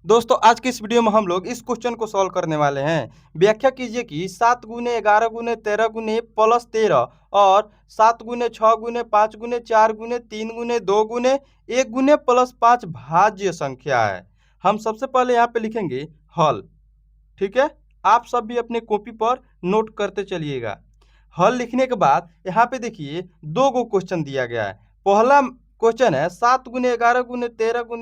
दोस्तों आज की इस वीडियो में हम लोग इस क्वेश्चन को सॉल्व करने वाले हैं। व्याख्या कीजिए कि 7 गुने 11 गुने 13 गुने प्लस 13 और 7 गुने 6 गुने 5 गुने 4 गुने 3 गुने 2 गुने 1 गुने प्लस 5 भाज्य संख्या है। हम सबसे पहले यहाँ पे लिखेंगे हल। ठीक है, आप सब भी अपने कॉपी पर नोट करते चलिएगा। हल लिखने के बाद यहाँ पे देखिए दो गो क्वेश्चन दिया गया है। पहला क्वेश्चन है 7 गुने 11 गुने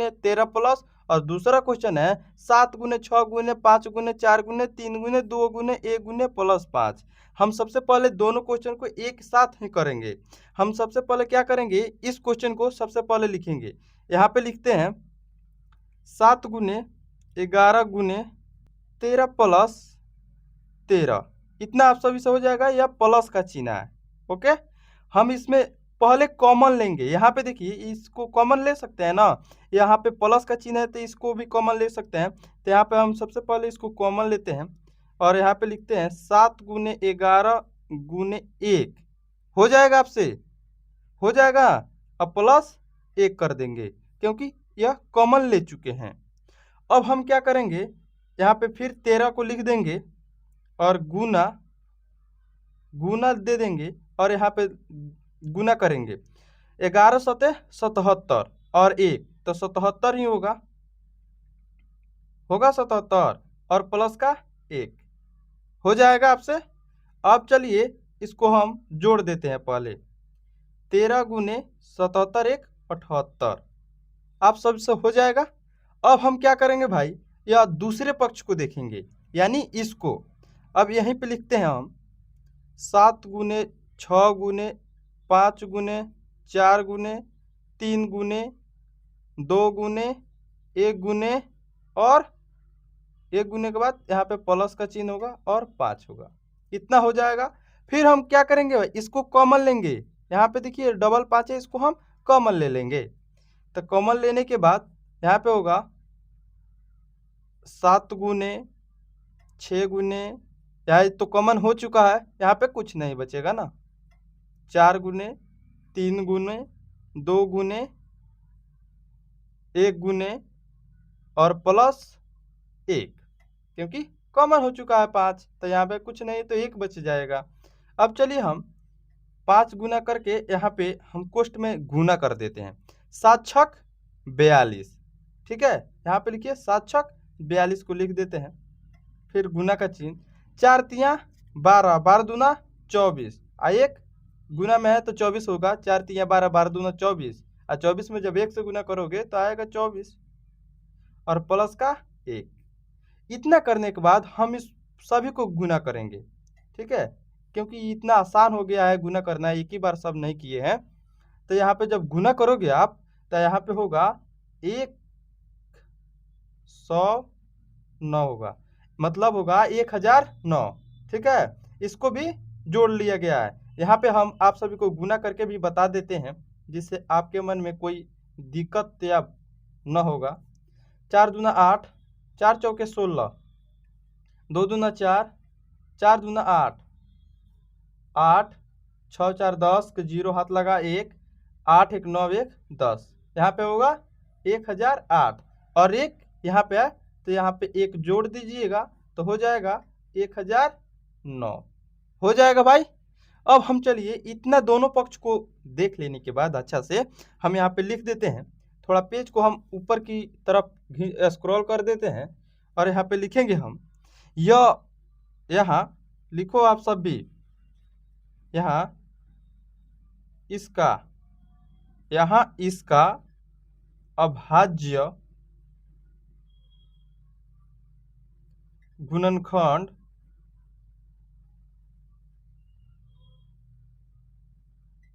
13 प्लस, और दूसरा क्वेश्चन है 7 गुने 6 गुने 5 गुने 4 गुने 3 गुने 2 गुने 1 गुने प्लस 5। हम सबसे पहले दोनों क्वेश्चन को एक साथ ही करेंगे। हम सबसे पहले क्या करेंगे, इस क्वेश्चन को सबसे पहले लिखेंगे। यहाँ पे लिखते हैं 7 गुने 11 गुने 13 प्लस 13। इतना आप सभी से हो जाएगा, यह प्लस का चिन्ह है। ओके, हम इसमें पहले कॉमन लेंगे। यहाँ पे देखिए इसको कॉमन ले सकते हैं ना, यहाँ पे प्लस का चिन्ह है तो इसको भी कॉमन ले सकते हैं। तो यहाँ पे हम सबसे पहले इसको कॉमन लेते हैं और यहाँ पे लिखते हैं 7 गुने 11 गुने 1। हो जाएगा आपसे, हो जाएगा। अब प्लस 1 कर देंगे क्योंकि यह कॉमन ले चुके हैं। अब हम क्या करेंगे, यहाँ पे फिर 13 को लिख देंगे और गुना गुना दे देंगे और यहाँ पे गुना करेंगे। 11 सते 77 और 1 तो 77 ही होगा, 77 और प्लस का 1 हो जाएगा आपसे। अब चलिए इसको हम जोड़ देते हैं। पहले 13 गुने 77 1 78, आप सबसे हो जाएगा। अब हम क्या करेंगे भाई, यह दूसरे पक्ष को देखेंगे यानी इसको। अब यहीं पे लिखते हैं हम 7 गुने 6 गुने 5 गुने 4 गुने 3 गुने 2 गुने 1 गुने, और 1 गुने के बाद यहाँ पे प्लस का चिन्ह होगा और 5 होगा। इतना हो जाएगा। फिर हम क्या करेंगे भाई, इसको कॉमन लेंगे। यहाँ पे देखिए डबल 5 है, इसको हम कॉमन ले लेंगे। तो कॉमन लेने के बाद यहाँ पे होगा 7 गुने 6 गुने, यहाँ तो कॉमन हो चुका है, यहाँ पे कुछ नहीं बचेगा ना। 4 गुने 3 गुने 2 गुने 1 गुने और प्लस 1, क्योंकि कॉमन हो चुका है 5, तो यहाँ पे कुछ नहीं तो 1 बच जाएगा। अब चलिए हम 5 गुना करके यहाँ पे हम कोष्ठ में गुना कर देते हैं। 7 छक 42। ठीक है, यहाँ पे लिखिए 7 छक 42 को लिख देते हैं। फिर गुना का चिन्ह, 4 तियाँ 12 12 दूना 24, आ 1 गुना में है तो 24 होगा। 4 तियाँ 12 12 दूना 24, और 24 में जब 1 से गुना करोगे तो आएगा 24 और प्लस का 1। इतना करने के बाद हम इस सभी को गुना करेंगे। ठीक है, क्योंकि इतना आसान हो गया है गुना करना, एक ही बार सब नहीं किए हैं। तो यहाँ पे जब गुना करोगे आप तो यहाँ पे होगा 109 होगा, मतलब होगा 1009। ठीक है, इसको भी जोड़ लिया गया है। यहाँ पे हम आप सभी को गुना करके भी बता देते हैं जिससे आपके मन में कोई दिक्कत या न होगा। 4 दूना 8, 4 चौके 16, 2 दूना 4, 4 दूना 8, 8 6 4 10 के 0 हाथ लगा 1, 8 1 9 1 10, यहाँ पे होगा 1008 और 1 यहाँ पे है तो यहाँ पे 1 जोड़ दीजिएगा तो हो जाएगा 1009। हो जाएगा भाई। अब हम चलिए इतना दोनों पक्ष को देख लेने के बाद अच्छा से हम यहाँ पे लिख देते हैं। थोड़ा पेज को हम ऊपर की तरफ स्क्रॉल कर देते हैं और यहाँ पे लिखेंगे हम यहाँ लिखो आप सब भी, यहाँ इसका अभाज्य गुणनखंड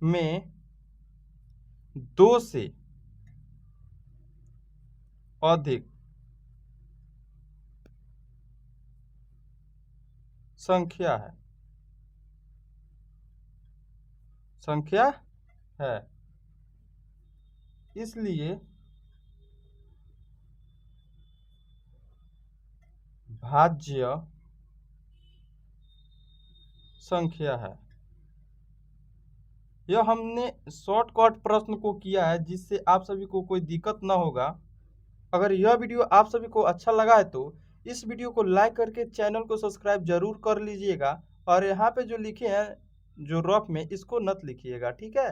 में 2 से अधिक संख्या है, इसलिए भाज्य संख्या है। यह हमने शॉर्टकट प्रश्न को किया है जिससे आप सभी को कोई दिक्कत ना होगा। अगर यह वीडियो आप सभी को अच्छा लगा है तो इस वीडियो को लाइक करके चैनल को सब्सक्राइब जरूर कर लीजिएगा और यहाँ पे जो लिखे हैं जो रफ में इसको मत लिखिएगा, ठीक है।